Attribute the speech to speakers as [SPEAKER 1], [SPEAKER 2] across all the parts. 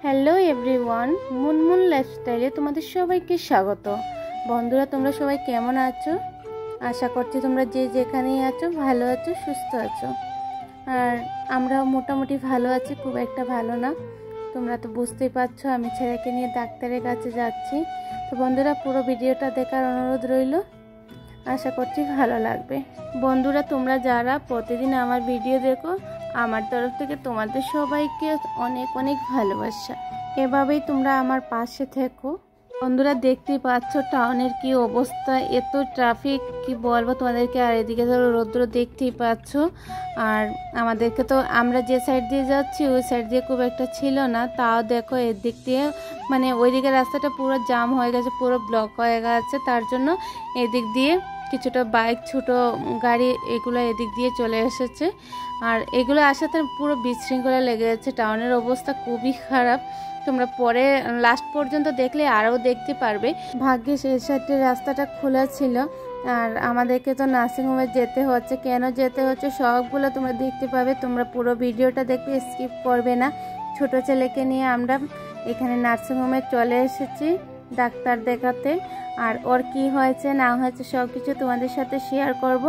[SPEAKER 1] Hello everyone, Munmun লাইফস্টাইলে তোমাদের সবাইকে স্বাগত। বন্ধুরা, তোমরা সবাই কেমন আছো? আশা করছি তোমরা যে যেখানেই আছো ভালো আছো, সুস্থ আছো। আর আমরাও মোটামুটি ভালো আছি, খুব একটা ভালো না। তোমরা তো বুঝতেই পারছো আমি ছেলেকে নিয়ে ডাক্তারের কাছে যাচ্ছি। তো বন্ধুরা, পুরো ভিডিওটা দেখার অনুরোধ রইল, আশা করছি ভালো লাগবে। বন্ধুরা, তোমরা যারা প্রতিদিন আমার ভিডিও দেখো, আমার তরফ থেকে তোমাদের সবাইকে অনেক অনেক ভালোবাসা। এভাবেই তোমরা আমার পাশে থেকো। বন্ধুরা, দেখতেই পাচ্ছ টাউনের কি অবস্থা, এত ট্রাফিক, কি বলবো তোমাদেরকে। আর এদিকে তো রৌদ্র দেখতেই পাচ্ছ। আর আমাদেরকে তো আমরা যে সাইড দিয়ে যাচ্ছি ওই সাইড দিয়ে খুব একটা ছিল না, তাও দেখো এদিক দিয়ে মানে ওইদিকে রাস্তাটা পুরো জাম হয়ে গেছে, পুরো ব্লক হয়ে গেছে। তার জন্য এদিক দিয়ে কিছুটা বাইক, ছোটো গাড়ি, এগুলো এদিক দিয়ে চলে এসেছে। আর এগুলো আসাতে পুরো বিশৃঙ্খলা লেগে যাচ্ছে। টাউনের অবস্থা খুবই খারাপ, তোমরা পরে লাস্ট পর্যন্ত দেখলে আরও দেখতে পারবে। ভাগ্যে সেই সাইডের রাস্তাটা খোলা ছিল। আর আমাদেরকে তো নার্সিংহোমে যেতে হচ্ছে, কেন যেতে হচ্ছে সবগুলো তোমরা দেখতে পাবে। তোমরা পুরো ভিডিওটা দেখবে, স্কিপ করবে না। ছোট ছেলেকে নিয়ে আমরা এখানে নার্সিংহোমে চলে এসেছি ডাক্তার দেখাতে। আর ওর কি হয়েছে না হয়েছে সব কিছু তোমাদের সাথে শেয়ার করব।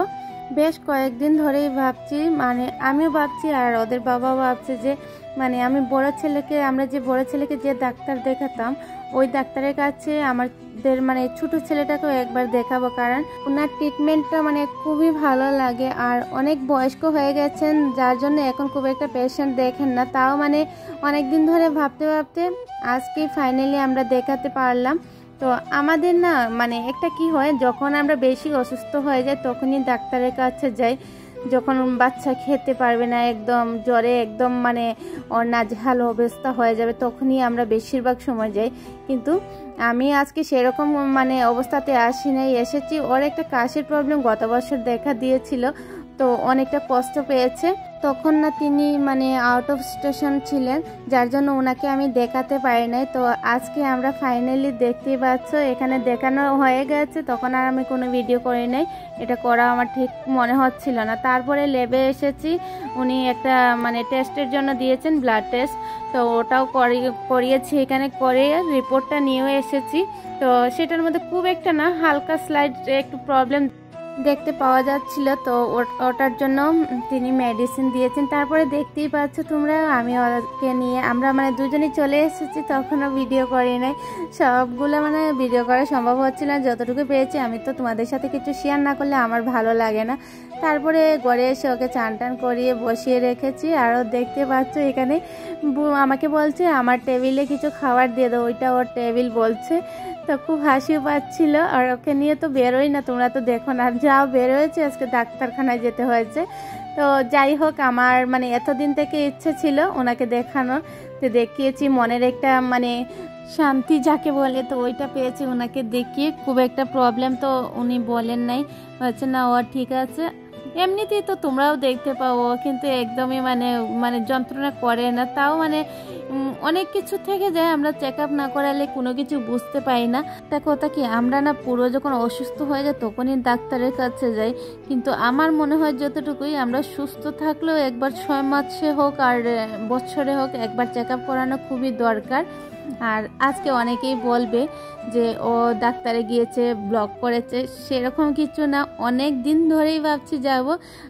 [SPEAKER 1] বেশ কয়েকদিন ধরেই ভাবছি, মানে আমিও ভাবছি আর ওদের বাবাও ভাবছে যে মানে আমরা যে বড় ছেলেকে যে ডাক্তার দেখাতাম ওই ডাক্তারের কাছে আমাদের মানে ছোট ছেলেটাকেও একবার দেখাবো, কারণ ওনার ট্রিটমেন্টটা মানে খুবই ভালো লাগে। আর অনেক বয়স্ক হয়ে গেছেন, যার জন্য এখন খুব একটা পেশেন্ট দেখেন না। তাও মানে অনেক দিন ধরে ভাবতে ভাবতে আজকে ফাইনালি আমরা দেখাতে পারলাম। তো আমাদের না মানে একটা কি হয়, যখন আমরা বেশি অসুস্থ হয়ে যাই তখনই ডাক্তারের কাছে যাই। যখন বাচ্চা খেতে পারবে না, একদম জ্বরে একদম মানে ওর নাজেহাল অবস্থা হয়ে যাবে, তখনই আমরা বেশিরভাগ সময় যাই। কিন্তু আমি আজকে সেরকম মানে অবস্থাতে আসি নাই, এসেছি। ওর একটা কাশির প্রবলেম গত বছর দেখা দিয়েছিল, তো অনেকটা কষ্ট পেয়েছে। তখন না তিনি মানে আউট অফ স্টেশন ছিলেন, যার জন্য ওনাকে আমি দেখাতে পারি নাই। তো আজকে আমরা ফাইনালি দেখতেই পাচ্ছ এখানে দেখানো হয়ে গেছে। তখন আর আমি কোনো ভিডিও করি নাই, এটা করা আমার ঠিক মনে হচ্ছিল না। তারপরে ল্যাবে এসেছি, উনি একটা মানে টেস্টের জন্য দিয়েছেন, ব্লাড টেস্ট। তো ওটাও করিয়েছি এখানে, করে রিপোর্টটা নিয়েও এসেছি। তো সেটার মধ্যে খুব একটা না, হালকা স্লাইড একটু প্রবলেম দেখতে পাওয়া যাচ্ছিল। তো ওটার জন্য তিনি মেডিসিন দিয়েছেন। তারপরে দেখতেই পাচ্ছ তোমরা আমি ওকে নিয়ে আমরা মানে দুজনেই চলে এসেছি। তখনও ভিডিও করি নাই, সবগুলো মানে ভিডিও করা সম্ভব হচ্ছিল না। যতটুকু পেয়েছি, আমি তো তোমাদের সাথে কিছু শেয়ার না করলে আমার ভালো লাগে না। তারপরে ঘরে এসে ওকে চান টান করিয়ে বসিয়ে রেখেছি। আরও দেখতে পাচ্ছ এখানে আমাকে বলছে আমার টেবিলে কিছু খাবার দিয়ে দাও, ওইটা ওর টেবিল বলছে। তো খুব হাসিও পাচ্ছিল। আর ওকে নিয়ে তো বেরোই না, তোমরা তো দেখো না। আর যাও বেরোয়েছে, আজকে ডাক্তারখানায় যেতে হয়েছে। তো যাই হোক, আমার মানে এতদিন থেকে ইচ্ছে ছিল ওনাকে দেখানোর, তো দেখিয়েছি। মনের একটা মানে শান্তি যাকে বলে, তো ওইটা পেয়েছি ওনাকে দেখিয়ে। খুব একটা প্রবলেম তো উনি বলেন নাই, হচ্ছে না ও ঠিক আছে। এমনিতেই তো তোমরাও দেখতে পাও, কিন্তু একদমই মানে মানে যন্ত্রণা করে না। তাও মানে অনেক কিছু থেকে যায়, আমরা চেক আপ না করালে কোনো কিছু বুঝতে পারি না। একটা কথা কি, আমরা না পুরো যখন অসুস্থ হয়ে যায় তখনই ডাক্তারের কাছে যাই। কিন্তু আমার মনে হয় যতটুকুই আমরা সুস্থ থাকলেও একবার 6 মাসে হোক আর বছরে হোক একবার চেক আপ করানো খুবই দরকার। আর আজকে অনেকেই বলবে যে ও ডাক্তারে গিয়েছে, ব্লগ করেছে, সেরকম কিছু না। অনেক দিন ধরেই ভাবছি যাব,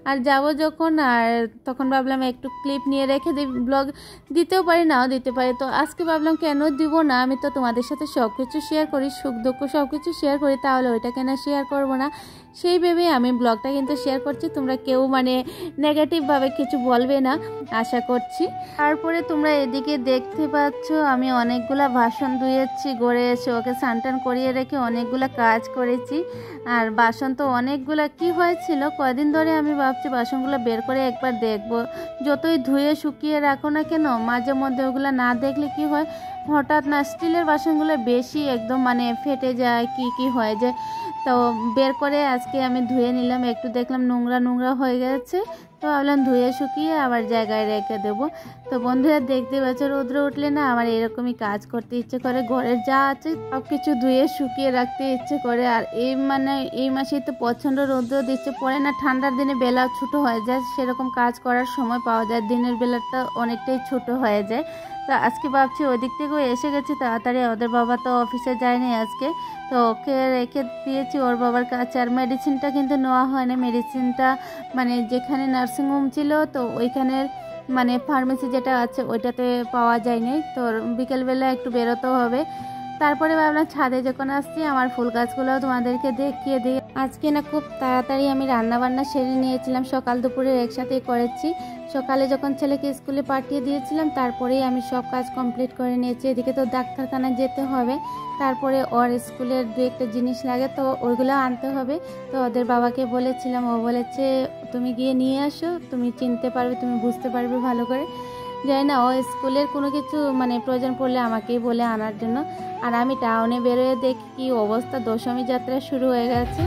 [SPEAKER 1] আর যাব যখন আর তখন ভাবলাম একটু ক্লিপ নিয়ে রেখে দিই, ব্লগ দিতেও পারি নাও দিতে পারি। তো আজকে ভাবলাম কেন দিব না, আমি তো তোমাদের সাথে সব কিছু শেয়ার করি, সুখ দুঃখ সব কিছু শেয়ার করি, তাহলে ওইটা কেন শেয়ার করব না। সেই ভেবেই আমি ব্লগটা কিন্তু শেয়ার করছি। তোমরা কেউ মানে নেগেটিভভাবে কিছু বলবে না আশা করছি। তারপরে তোমরা এদিকে দেখতে পাচ্ছ আমি অনেকগুলা বাসন ধুয়েছি, গড়ে এসে ওকে স্নান করিয়ে রেখে অনেকগুলা কাজ করেছি। আর বাসন তো অনেকগুলা কি হয়েছিল, কয়দিন ধরে আমি ভাবছি বাসনগুলো বের করে একবার দেখবো। যতই ধুয়ে শুকিয়ে রাখো না কেন, মাঝে মধ্যে ওগুলো না দেখলে কি হয়, হঠাৎ না স্টিলের বাসনগুলো বেশি একদম মানে ফেটে যায়, কি হয়ে যায়। তো বের করে আজকে আমি ধুয়ে নিলাম, একটু দেখলাম নোংরা নোংরা হয়ে গেছে, তো ভাবলাম ধুয়ে শুকিয়ে আবার জায়গায় রেখে দেবো। তো বন্ধুরা দেখতে পাচ্ছ রৌদ্র উঠলে না আমার এরকমই কাজ করতে ইচ্ছে করে, ঘরের যা আছে সব কিছু ধুয়ে শুকিয়ে রাখতে ইচ্ছে করে। আর এই মাসেই তো প্রচণ্ড রৌদ্র দিচ্ছে, পরে না ঠান্ডার দিনে বেলা ছোটো হয়ে যায়, সেরকম কাজ করার সময় পাওয়া যায়, দিনের বেলাটা অনেকটাই ছোট হয়ে যায়। তো আজকে ভাবছি ওই দিক থেকেও এসে গেছি তাড়াতাড়ি, ওদের বাবা তো অফিসে যায়নি আজকে, তো ওকে রেখে দিয়েছি ওর বাবার কাছে। আর মেডিসিনটা কিন্তু নেওয়া হয়নি, মেডিসিনটা মানে যেখানে নার্সিংহোম ছিল তো ওইখানের মানে ফার্মেসি যেটা আছে ওইটাতে পাওয়া যায়নি, তো বিকেলবেলা একটু বেরোতেও হবে। তারপরে ভাবলাম ছাদে যখন আসছি আমার ফুল গাছগুলোও তোমাদেরকে দেখিয়ে দিই। আজকে না খুব তাড়াতাড়ি আমি রান্নাবান্না সেরে নিয়েছিলাম, সকাল দুপুরের একসাথেই করেছি। সকালে যখন ছেলেকে স্কুলে পাঠিয়ে দিয়েছিলাম তারপরেই আমি সব কাজ কমপ্লিট করে নিয়েছি। এদিকে তো ডাক্তারখানা যেতে হবে, তারপরে ওর স্কুলের দু একটা জিনিস লাগে তো ওইগুলো আনতে হবে। তো ওদের বাবাকে বলেছিলাম, ও বলেছে তুমি গিয়ে নিয়ে আসো, তুমি চিনতে পারবে, তুমি বুঝতে পারবে ভালো করে। যাই না, ও স্কুলের কোনো কিছু মানে প্রয়োজন পড়লে আমাকেই বলে আনার জন্য। আর আমি টাউনে বেরোয় দেখি কি অবস্থা, দশমী যাত্রা শুরু হয়ে গেছে।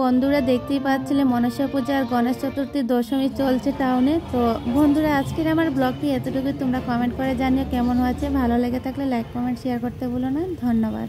[SPEAKER 1] বন্ধুরা দেখতেই পাচ্ছিলে মনসা পূজা আর গণেশ চতুর্থীর দশমী চলছে টাউনে। তো বন্ধুরা আজকের আমার ব্লগটি এতটুকু, তোমরা কমেন্ট করে জানিও কেমন হয়েছে, ভালো লেগে থাকলে লাইক কমেন্ট শেয়ার করতে ভুলো না। ধন্যবাদ।